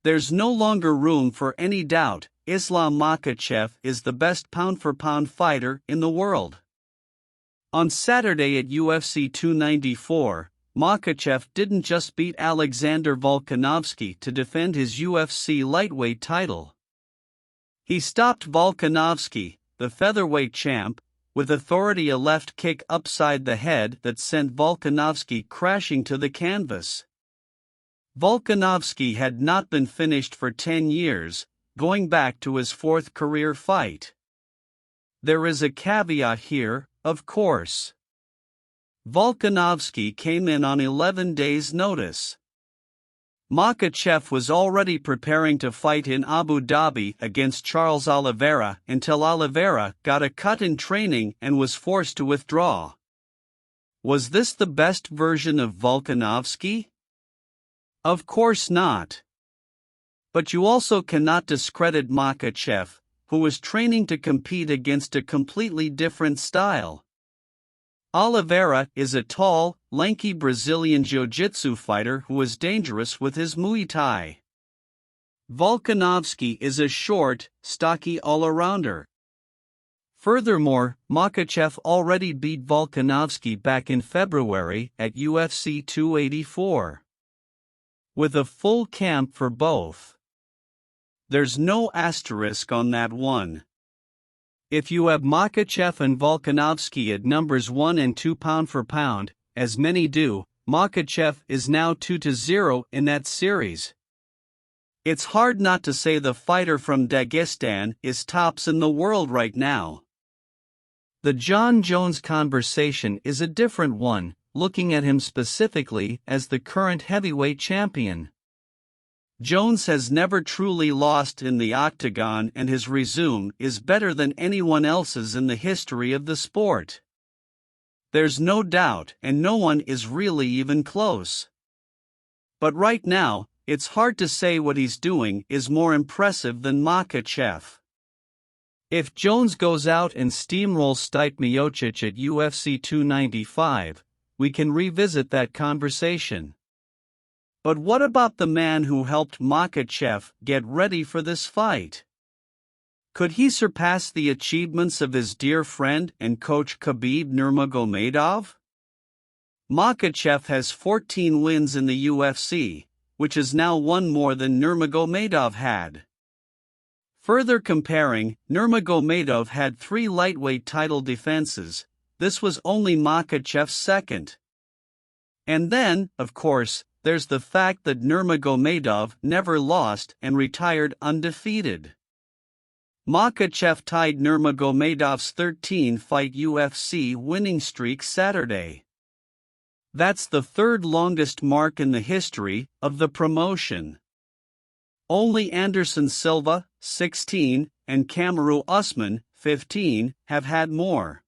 There's no longer room for any doubt, Islam Makhachev is the best pound-for-pound fighter in the world. On Saturday at UFC 294, Makhachev didn't just beat Alexander Volkanovski to defend his UFC lightweight title. He stopped Volkanovski, the featherweight champ, with authority, a left kick upside the head that sent Volkanovski crashing to the canvas. Volkanovski had not been finished for 10 years, going back to his fourth career fight. There is a caveat here, of course. Volkanovski came in on 11 days' notice. Makhachev was already preparing to fight in Abu Dhabi against Charles Oliveira until Oliveira got a cut in training and was forced to withdraw. Was this the best version of Volkanovski? Of course not. But you also cannot discredit Makhachev, who was training to compete against a completely different style. Oliveira is a tall, lanky Brazilian jiu-jitsu fighter who is dangerous with his Muay Thai. Volkanovski is a short, stocky all-arounder. Furthermore, Makhachev already beat Volkanovski back in February at UFC 284. With a full camp for both. There's no asterisk on that one. If you have Makhachev and Volkanovski at numbers 1 and 2 pound for pound, as many do, Makhachev is now 2-0 in that series. It's hard not to say the fighter from Dagestan is tops in the world right now. The Jon Jones conversation is a different one, looking at him specifically as the current heavyweight champion. Jones has never truly lost in the octagon, and his resume is better than anyone else's in the history of the sport. There's no doubt, and no one is really even close. But right now, it's hard to say what he's doing is more impressive than Makhachev. If Jones goes out and steamrolls Stipe Miocic at UFC 295, we can revisit that conversation. But what about the man who helped Makhachev get ready for this fight? Could he surpass the achievements of his dear friend and coach Khabib Nurmagomedov? Makhachev has 14 wins in the UFC, which is now one more than Nurmagomedov had. Further comparing, Nurmagomedov had 3 lightweight title defenses. This was only Makhachev's second. And then, of course, there's the fact that Nurmagomedov never lost and retired undefeated. Makhachev tied Nurmagomedov's 13-fight UFC winning streak Saturday. That's the third longest mark in the history of the promotion. Only Anderson Silva, 16, and Kamaru Usman, 15, have had more.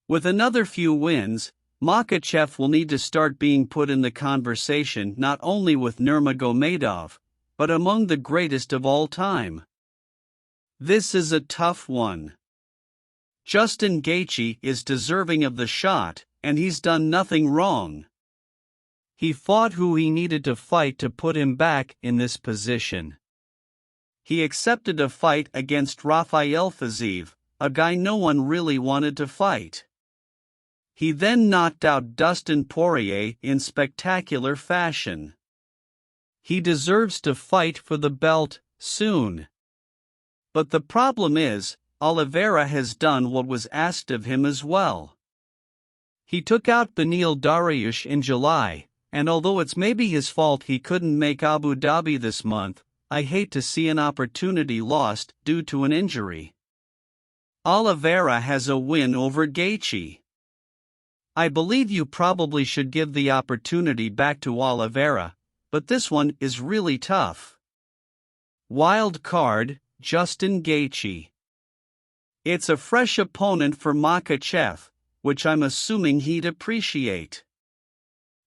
With another few wins, Makhachev will need to start being put in the conversation not only with Nurmagomedov, but among the greatest of all time. This is a tough one. Justin Gaethje is deserving of the shot, and he's done nothing wrong. He fought who he needed to fight to put him back in this position. He accepted a fight against Rafael Fiziev, a guy no one really wanted to fight. He then knocked out Dustin Poirier in spectacular fashion. He deserves to fight for the belt soon. But the problem is, Oliveira has done what was asked of him as well. He took out Beneil Dariush in July, and although it's maybe his fault he couldn't make Abu Dhabi this month, I hate to see an opportunity lost due to an injury. Oliveira has a win over Gaethje. I believe you probably should give the opportunity back to Oliveira, but this one is really tough. Wild card, Justin Gaethje. It's a fresh opponent for Makhachev, which I'm assuming he'd appreciate.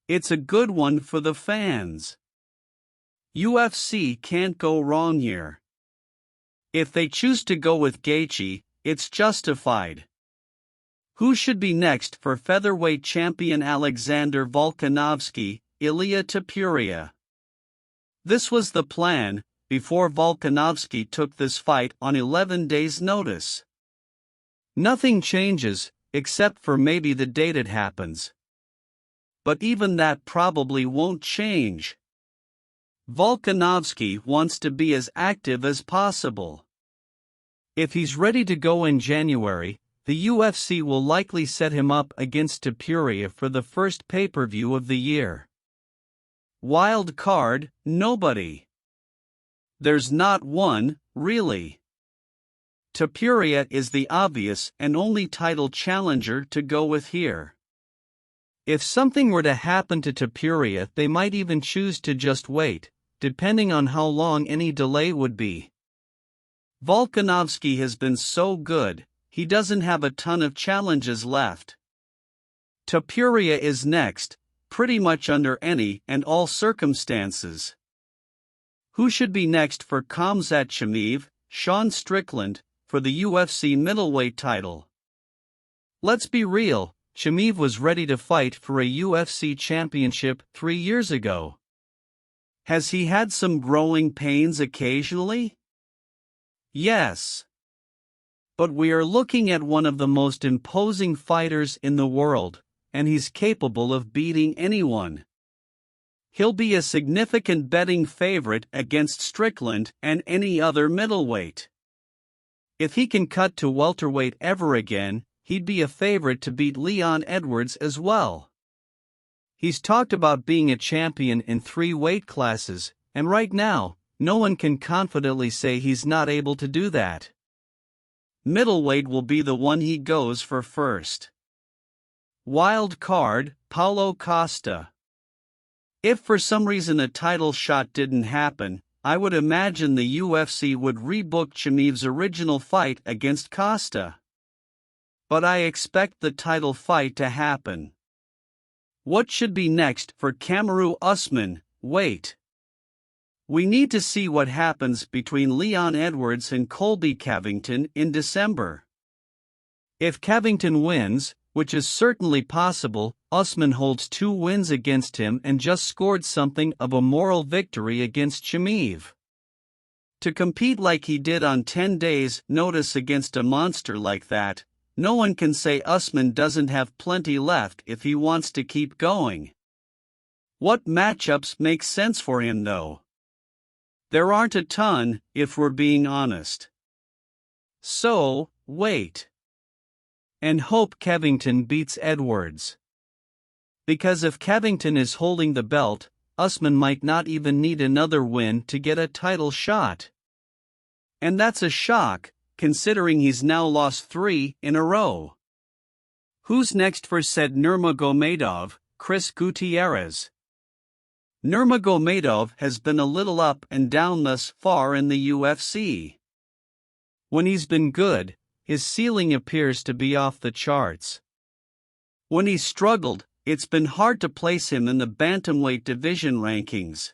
It's a good one for the fans. UFC can't go wrong here. If they choose to go with Gaethje, it's justified. Who should be next for featherweight champion Alexander Volkanovski, Ilia Topuria? This was the plan, before Volkanovski took this fight on 11 days' notice. Nothing changes, except for maybe the date it happens. But even that probably won't change. Volkanovski wants to be as active as possible. If he's ready to go in January, the UFC will likely set him up against Topuria for the first pay-per-view of the year. Wild card, nobody. There's not one, really. Topuria is the obvious and only title challenger to go with here. If something were to happen to Topuria, they might even choose to just wait, depending on how long any delay would be. Volkanovski has been so good, he doesn't have a ton of challenges left. Topuria is next, pretty much under any and all circumstances. Who should be next for Khamzat Chimaev? Sean Strickland, for the UFC middleweight title. Let's be real, Chimaev was ready to fight for a UFC championship 3 years ago. Has he had some growing pains occasionally? Yes. But we are looking at one of the most imposing fighters in the world, and he's capable of beating anyone. He'll be a significant betting favorite against Strickland and any other middleweight. If he can cut to welterweight ever again, he'd be a favorite to beat Leon Edwards as well. He's talked about being a champion in 3 weight classes, and right now, no one can confidently say he's not able to do that. Middleweight will be the one he goes for first. Wild card, Paulo Costa. If for some reason a title shot didn't happen, I would imagine the UFC would rebook Chimaev's original fight against Costa. But I expect the title fight to happen. What should be next for Kamaru Usman? Wait. We need to see what happens between Leon Edwards and Colby Covington in December. If Covington wins, which is certainly possible, Usman holds 2 wins against him and just scored something of a moral victory against Chimaev. To compete like he did on 10 days' notice against a monster like that, no one can say Usman doesn't have plenty left if he wants to keep going. What matchups make sense for him though? There aren't a ton, if we're being honest. So, wait. And hope Covington beats Edwards. Because if Covington is holding the belt, Usman might not even need another win to get a title shot. And that's a shock, considering he's now lost 3 in a row. Who's next for said Nurmagomedov? Chris Gutierrez. Nurmagomedov has been a little up and down thus far in the UFC. When he's been good, his ceiling appears to be off the charts. When he's struggled, it's been hard to place him in the bantamweight division rankings.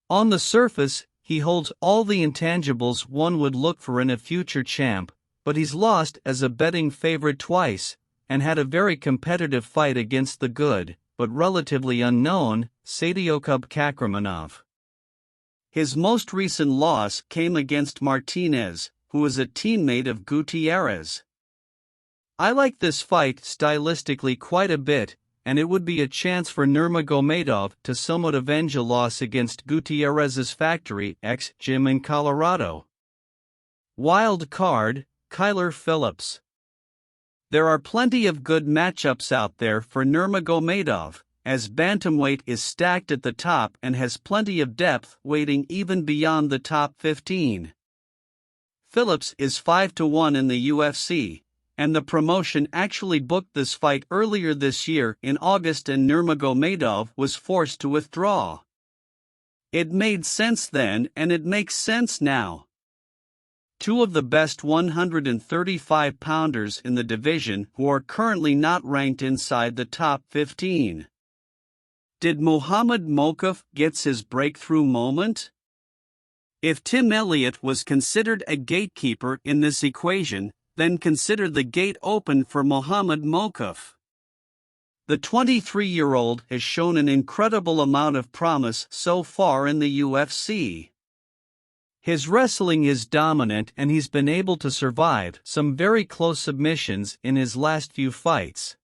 On the surface, he holds all the intangibles one would look for in a future champ, but he's lost as a betting favorite twice, and had a very competitive fight against the good, but relatively unknown, Sadyokub Kakramanov. His most recent loss came against Martinez, who is a teammate of Gutierrez. I like this fight stylistically quite a bit, and it would be a chance for Nurmagomedov to somewhat avenge a loss against Gutierrez's Factory X gym in Colorado. Wild card, Kyler Phillips. There are plenty of good matchups out there for Nurmagomedov, as bantamweight is stacked at the top and has plenty of depth waiting even beyond the top 15. Phillips is 5-1 in the UFC, and the promotion actually booked this fight earlier this year in August and Nurmagomedov was forced to withdraw. It made sense then and it makes sense now. 2 of the best 135-pounders in the division who are currently not ranked inside the top 15. Did Muhammad Mokaev get his breakthrough moment? If Tim Elliott was considered a gatekeeper in this equation, then consider the gate open for Muhammad Mokaev. The 23-year-old has shown an incredible amount of promise so far in the UFC. His wrestling is dominant and he's been able to survive some very close submissions in his last few fights.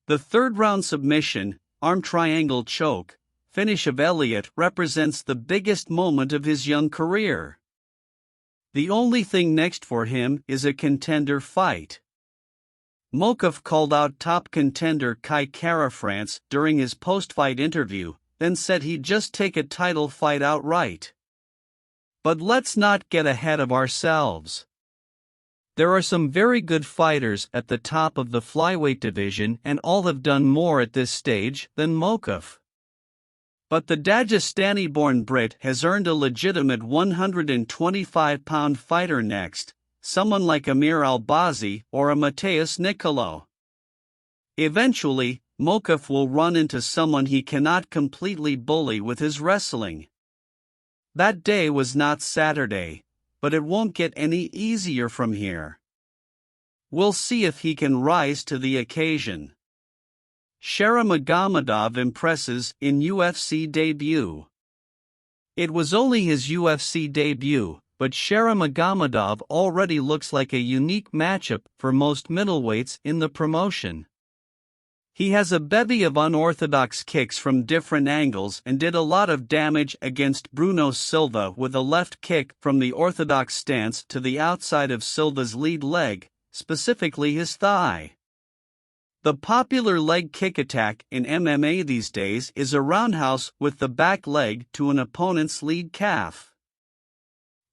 The third-round submission, arm triangle choke, finish of Elliott represents the biggest moment of his young career. The only thing next for him is a contender fight. Makhachev called out top contender Kai Kara-France during his post-fight interview, then said he'd just take a title fight outright. But let's not get ahead of ourselves. There are some very good fighters at the top of the flyweight division and all have done more at this stage than Makhachev. But the Dagestani-born Brit has earned a legitimate 125-pound fighter next, someone like Amir Albazi or a Mateus Nicolau. Eventually, Makhachev will run into someone he cannot completely bully with his wrestling. That day was not Saturday, but it won't get any easier from here. We'll see if he can rise to the occasion. Sharamagomedov impresses in UFC debut. It was only his UFC debut, but Sharamagomedov already looks like a unique matchup for most middleweights in the promotion. He has a bevy of unorthodox kicks from different angles and did a lot of damage against Bruno Silva with a left kick from the orthodox stance to the outside of Silva's lead leg, specifically his thigh. The popular leg kick attack in MMA these days is a roundhouse with the back leg to an opponent's lead calf.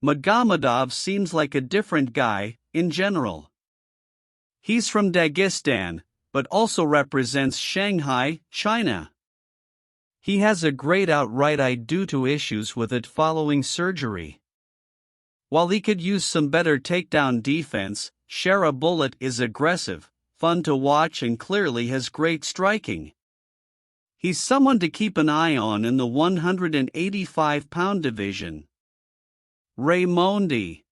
Magomedov seems like a different guy, in general. He's from Dagestan, but also represents Shanghai, China. He has a great outright eye due to issues with it following surgery. While he could use some better takedown defense, Shara Bullet is aggressive, fun to watch and clearly has great striking. He's someone to keep an eye on in the 185-pound division. Raimondi.